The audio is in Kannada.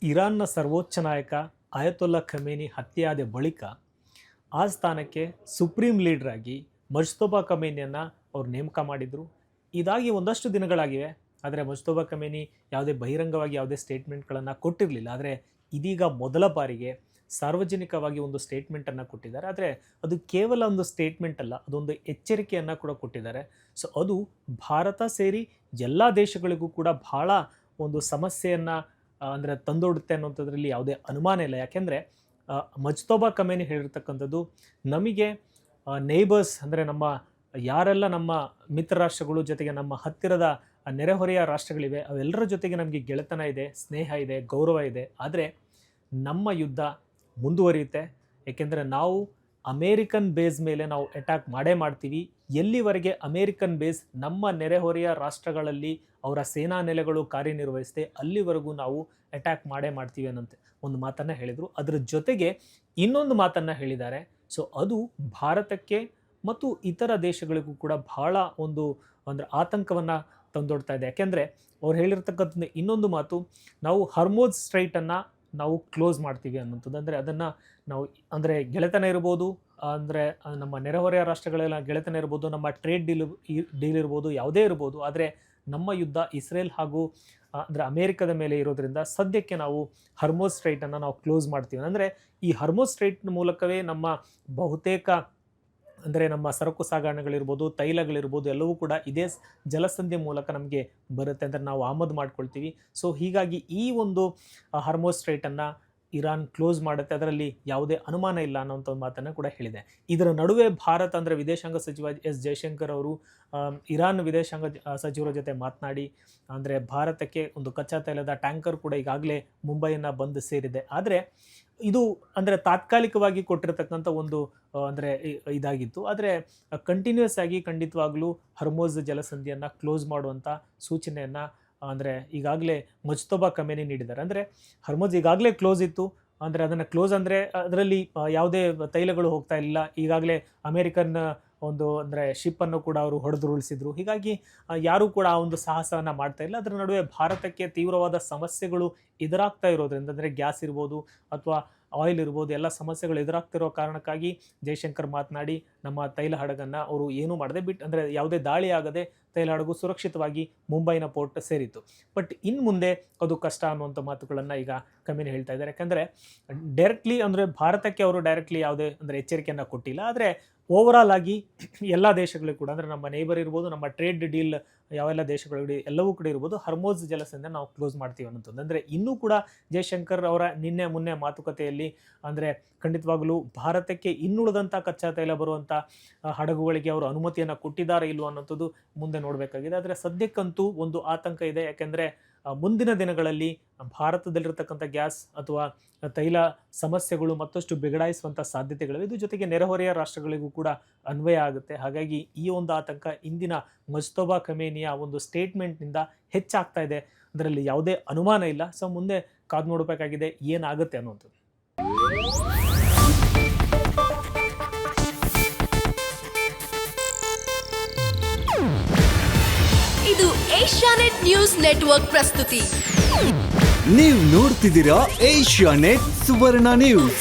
ಇರಾನ್ನ ಸರ್ವೋಚ್ಚ ನಾಯಕ ಅಯತೊಲ್ಲಾ ಖಮೇನಿ ಹತ್ಯೆಯಾದ ಬಳಿಕ ಆ ಸ್ಥಾನಕ್ಕೆ ಸುಪ್ರೀಂ ಲೀಡರ್ ಆಗಿ ಮುಜ್ತಬಾ ಖಮೇನಿಯನ್ನು ಅವರು ನೇಮಕ ಮಾಡಿದರು. ಇದಾಗಿ ಒಂದಷ್ಟು ದಿನಗಳಾಗಿವೆ. ಆದರೆ ಮುಜ್ತಬಾ ಖಮೇನಿ ಯಾವುದೇ ಬಹಿರಂಗವಾಗಿ ಯಾವುದೇ ಸ್ಟೇಟ್ಮೆಂಟ್ಗಳನ್ನು ಕೊಟ್ಟಿರಲಿಲ್ಲ. ಆದರೆ ಇದೀಗ ಮೊದಲ ಬಾರಿಗೆ ಸಾರ್ವಜನಿಕವಾಗಿ ಒಂದು ಸ್ಟೇಟ್ಮೆಂಟನ್ನು ಕೊಟ್ಟಿದ್ದಾರೆ. ಆದರೆ ಅದು ಕೇವಲ ಒಂದು ಸ್ಟೇಟ್ಮೆಂಟ್ ಅಲ್ಲ, ಅದೊಂದು ಎಚ್ಚರಿಕೆಯನ್ನು ಕೂಡ ಕೊಟ್ಟಿದ್ದಾರೆ. ಸೊ ಅದು ಭಾರತ ಸೇರಿ ಎಲ್ಲ ದೇಶಗಳಿಗೂ ಕೂಡ ಬಹಳ ಒಂದು ಸಮಸ್ಯೆಯನ್ನು ಅಂದರೆ ತಂದೊಡುತ್ತೆ ಅನ್ನೋಂಥದ್ರಲ್ಲಿ ಯಾವುದೇ ಅನುಮಾನ ಇಲ್ಲ. ಯಾಕೆಂದರೆ ಮುಜ್ತಬಾ ಖಮೇನಿ ಹೇಳಿರ್ತಕ್ಕಂಥದ್ದು, ನಮಗೆ ನೇಬರ್ಸ್ ಅಂದರೆ ನಮ್ಮ ಯಾರೆಲ್ಲ ನಮ್ಮ ಮಿತ್ರ ರಾಷ್ಟ್ರಗಳು ಜೊತೆಗೆ ನಮ್ಮ ಹತ್ತಿರದ ನೆರೆಹೊರೆಯ ರಾಷ್ಟ್ರಗಳಿವೆ ಅವೆಲ್ಲರ ಜೊತೆಗೆ ನಮಗೆ ಗೆಳೆತನ ಇದೆ, ಸ್ನೇಹ ಇದೆ, ಗೌರವ ಇದೆ. ಆದರೆ ನಮ್ಮ ಯುದ್ಧ ಮುಂದುವರಿಯುತ್ತೆ. ಏಕೆಂದರೆ ನಾವು ಅಮೇರಿಕನ್ ಬೇಸ್ ಮೇಲೆ ನಾವು ಅಟ್ಯಾಕ್ ಮಾಡೇ ಮಾಡ್ತೀವಿ. ಎಲ್ಲಿವರೆಗೆ ಅಮೇರಿಕನ್ ಬೇಸ್ ನಮ್ಮ ನೆರೆಹೊರೆಯ ರಾಷ್ಟ್ರಗಳಲ್ಲಿ ಅವರ ಸೇನಾ ನೆಲೆಗಳು ಕಾರ್ಯನಿರ್ವಹಿಸುತ್ತೆ ಅಲ್ಲಿವರೆಗೂ ನಾವು ಅಟ್ಯಾಕ್ ಮಾಡೇ ಮಾಡ್ತೀವಿ ಅನ್ನೋಂತೆ ಒಂದು ಮಾತನ್ನು ಹೇಳಿದರು. ಅದರ ಜೊತೆಗೆ ಇನ್ನೊಂದು ಮಾತನ್ನು ಹೇಳಿದ್ದಾರೆ. ಸೊ ಅದು ಭಾರತಕ್ಕೆ ಮತ್ತು ಇತರ ದೇಶಗಳಿಗೂ ಕೂಡ ಬಹಳ ಒಂದು ಅಂದರೆ ಆತಂಕವನ್ನು ತಂದೊಡ್ತಾ ಇದೆ. ಯಾಕೆಂದರೆ ಅವ್ರು ಹೇಳಿರ್ತಕ್ಕಂಥ ಇನ್ನೊಂದು ಮಾತು, ನಾವು ಹರ್ಮೋಜ್ ಸ್ಟ್ರೈಟನ್ನು ನಾವು ಕ್ಲೋಸ್ ಮಾಡ್ತೀವಿ ಅನ್ನೋಂಥದ್ದು. ಅಂದರೆ ಅದನ್ನು ನಾವು ಅಂದರೆ ಗೆಳೆತನ ಇರ್ಬೋದು, ಅಂದರೆ ನಮ್ಮ ನೆರೆಹೊರೆಯ ರಾಷ್ಟ್ರಗಳೆಲ್ಲ ಗೆಳೆತನ ಇರ್ಬೋದು, ನಮ್ಮ ಟ್ರೇಡ್ ಡೀಲ್ ಇರ್ಬೋದು, ಯಾವುದೇ ಇರ್ಬೋದು. ಆದರೆ ನಮ್ಮ ಯುದ್ಧ ಇಸ್ರೇಲ್ ಹಾಗೂ ಅಂದರೆ ಅಮೇರಿಕದ ಮೇಲೆ ಇರೋದ್ರಿಂದ ಸದ್ಯಕ್ಕೆ ನಾವು ಹರ್ಮೋಜ್ ಸ್ಟ್ರೈಟನ್ನು ನಾವು ಕ್ಲೋಸ್ ಮಾಡ್ತೀವಿ. ಅಂದರೆ ಈ ಹರ್ಮೋಜ್ ಸ್ಟ್ರೈಟ್ನ ಮೂಲಕವೇ ನಮ್ಮ ಬಹುತೇಕ ಅಂದರೆ ನಮ್ಮ ಸರಕು ಸಾಗಣೆಗಳಿರ್ಬೋದು, ತೈಲಗಳಿರ್ಬೋದು ಎಲ್ಲವೂ ಕೂಡ ಇದೇ ಜಲಸಂಧಿ ಮೂಲಕ ನಮಗೆ ಬರುತ್ತೆ, ಅಂದರೆ ನಾವು ಆಮದು ಮಾಡ್ಕೊಳ್ತೀವಿ. ಸೊ ಹೀಗಾಗಿ ಈ ಒಂದು ಹರ್ಮೋಜ್ ಸ್ಟ್ರೈಟನ್ನು ಇರಾನ್ ಕ್ಲೋಸ್ ಮಾಡುತ್ತೆ, ಅದರಲ್ಲಿ ಯಾವುದೇ ಅನುಮಾನ ಇಲ್ಲ ಅನ್ನೋಂಥ ಒಂದು ಮಾತನ್ನು ಕೂಡ ಹೇಳಿದೆ. ಇದರ ನಡುವೆ ಭಾರತ ಅಂದರೆ ವಿದೇಶಾಂಗ ಸಚಿವ ಎಸ್ ಜಯಶಂಕರ್ ಅವರು ಇರಾನ್ ವಿದೇಶಾಂಗ ಸಚಿವರ ಜೊತೆ ಮಾತನಾಡಿ ಅಂದರೆ ಭಾರತಕ್ಕೆ ಒಂದು ಕಚ್ಚಾ ತೈಲದ ಟ್ಯಾಂಕರ್ ಕೂಡ ಈಗಾಗಲೇ ಮುಂಬೈಯನ್ನು ಬಂದು ಸೇರಿದೆ. ಆದರೆ ಇದು ಅಂದರೆ ತಾತ್ಕಾಲಿಕವಾಗಿ ಕೊಟ್ಟಿರತಕ್ಕಂಥ ಒಂದು ಅಂದರೆ ಇದಾಗಿತ್ತು. ಆದರೆ ಕಂಟಿನ್ಯೂಸ್ ಆಗಿ ಖಂಡಿತವಾಗ್ಲೂ ಹರ್ಮೋಜ್ ಜಲಸಂಧಿಯನ್ನು ಕ್ಲೋಸ್ ಮಾಡುವಂಥ ಸೂಚನೆಯನ್ನು ಅಂದರೆ ಈಗಾಗಲೇ ಮುಜ್ತಬಾ ಖಮೇನಿ ನೀಡಿದ್ದಾರೆ. ಅಂದರೆ ಹರ್ಮೋಜ್ ಈಗಾಗಲೇ ಕ್ಲೋಸ್ ಇತ್ತು, ಅಂದರೆ ಅದನ್ನು ಕ್ಲೋಸ್ ಅಂದರೆ ಅದರಲ್ಲಿ ಯಾವುದೇ ತೈಲಗಳು ಹೋಗ್ತಾ ಇಲ್ಲ. ಈಗಾಗಲೇ ಅಮೇರಿಕನ್ ಒಂದು ಅಂದರೆ ಶಿಪ್ಪನ್ನು ಕೂಡ ಅವರು ಹೊಡೆದುರುಳಿಸಿದ್ರು. ಹೀಗಾಗಿ ಯಾರೂ ಕೂಡ ಆ ಒಂದು ಸಾಹಸವನ್ನು ಮಾಡ್ತಾ ಇಲ್ಲ. ಅದರ ನಡುವೆ ಭಾರತಕ್ಕೆ ತೀವ್ರವಾದ ಸಮಸ್ಯೆಗಳು ಎದುರಾಗ್ತಾ ಇರೋದ್ರಿಂದ ಅಂದರೆ ಗ್ಯಾಸ್ ಇರ್ಬೋದು ಅಥವಾ ಆಯಿಲ್ ಇರ್ಬೋದು ಎಲ್ಲ ಸಮಸ್ಯೆಗಳು ಎದುರಾಗ್ತಿರೋ ಕಾರಣಕ್ಕಾಗಿ ಜಯಶಂಕರ್ ಮಾತನಾಡಿ ನಮ್ಮ ತೈಲ ಹಡಗನ್ನು ಅವರು ಏನೂ ಮಾಡದೆ ಬಿಟ್ಟು ಅಂದರೆ ಯಾವುದೇ ದಾಳಿ ಆಗದೆ ತೈಲ ಹಡಗು ಸುರಕ್ಷಿತವಾಗಿ ಮುಂಬೈನ ಪೋರ್ಟ್ ಸೇರಿತ್ತು. ಬಟ್ ಇನ್ನು ಮುಂದೆ ಅದು ಕಷ್ಟ ಅನ್ನುವಂಥ ಮಾತುಗಳನ್ನು ಈಗ ಖಮೇನಿ ಹೇಳ್ತಾ ಇದ್ದಾರೆ. ಯಾಕಂದರೆ ಡೈರೆಕ್ಟ್ಲಿ ಅಂದರೆ ಭಾರತಕ್ಕೆ ಅವರು ಡೈರೆಕ್ಟ್ಲಿ ಯಾವುದೇ ಅಂದರೆ ಎಚ್ಚರಿಕೆಯನ್ನು ಕೊಟ್ಟಿಲ್ಲ. ಆದರೆ ಓವರಾಲ್ ಆಗಿ ಎಲ್ಲ ದೇಶಗಳಿಗೂ ಕೂಡ ಅಂದರೆ ನಮ್ಮ ನೇಬರ್ ಇರ್ಬೋದು, ನಮ್ಮ ಟ್ರೇಡ್ ಡೀಲ್ ಯಾವೆಲ್ಲ ದೇಶಗಳು ಎಲ್ಲವೂ ಕೂಡ ಇರ್ಬೋದು, ಹರ್ಮೋಜ್ ಜಲಸಂಧಿಯನ್ನು ನಾವು ಕ್ಲೋಸ್ ಮಾಡ್ತೀವಿ ಅನ್ನೋದು. ಅಂದರೆ ಇನ್ನೂ ಕೂಡ ಜಯಶಂಕರ್ ಅವರ ನಿನ್ನೆ ಮೊನ್ನೆ ಮಾತುಕತೆಯಲ್ಲಿ ಅಂದರೆ ಖಂಡಿತವಾಗಲೂ ಭಾರತಕ್ಕೆ ಇನ್ನುಳಿದಂಥ ಕಚ್ಚಾ ತೈಲ ಬರುವಂಥ ಹಡಗುಗಳಿಗೆ ಅವರು ಅನುಮತಿಯನ್ನು ಕೊಟ್ಟಿದ್ದಾರೆ ಇಲ್ವೋ ಅನ್ನೋಂಥದ್ದು ಮುಂದೆ ನೋಡಬೇಕಾಗಿದೆ. ಆದರೆ ಸದ್ಯಕ್ಕಂತೂ ಒಂದು ಆತಂಕ ಇದೆ. ಯಾಕೆಂದರೆ ಮುಂದಿನ ದಿನಗಳಲ್ಲಿ ಭಾರತದಲ್ಲಿರ್ತಕ್ಕಂಥ ಗ್ಯಾಸ್ ಅಥವಾ ತೈಲ ಸಮಸ್ಯೆಗಳು ಮತ್ತಷ್ಟು ಬಿಗಡಾಯಿಸುವಂಥ ಸಾಧ್ಯತೆಗಳಿವೆ. ಇದು ಜೊತೆಗೆ ನೆರೆಹೊರೆಯ ರಾಷ್ಟ್ರಗಳಿಗೂ ಕೂಡ ಅನ್ವಯ ಆಗುತ್ತೆ. ಹಾಗಾಗಿ ಈ ಒಂದು ಆತಂಕ ಇಂದಿನ ಮುಜ್ತಬಾ ಖಮೇನಿಯ ಒಂದು ಸ್ಟೇಟ್ಮೆಂಟ್ನಿಂದ ಹೆಚ್ಚಾಗ್ತಾ ಇದೆ, ಅದರಲ್ಲಿ ಯಾವುದೇ ಅನುಮಾನ ಇಲ್ಲ. ಸೊ ಮುಂದೆ ಕಾದು ನೋಡಬೇಕಾಗಿದೆ ಏನಾಗುತ್ತೆ ಅನ್ನುವಂಥದ್ದು. ಇದು ಏಷ್ಯಾನೆಟ್ ನ್ಯೂಸ್ ನೆಟ್ವರ್ಕ್ ಪ್ರಸ್ತುತಿ. ನೀವು ನೋಡ್ತಿದ್ದೀರಾ ಏಷ್ಯಾನೆಟ್ ಸುವರ್ಣ ನ್ಯೂಸ್.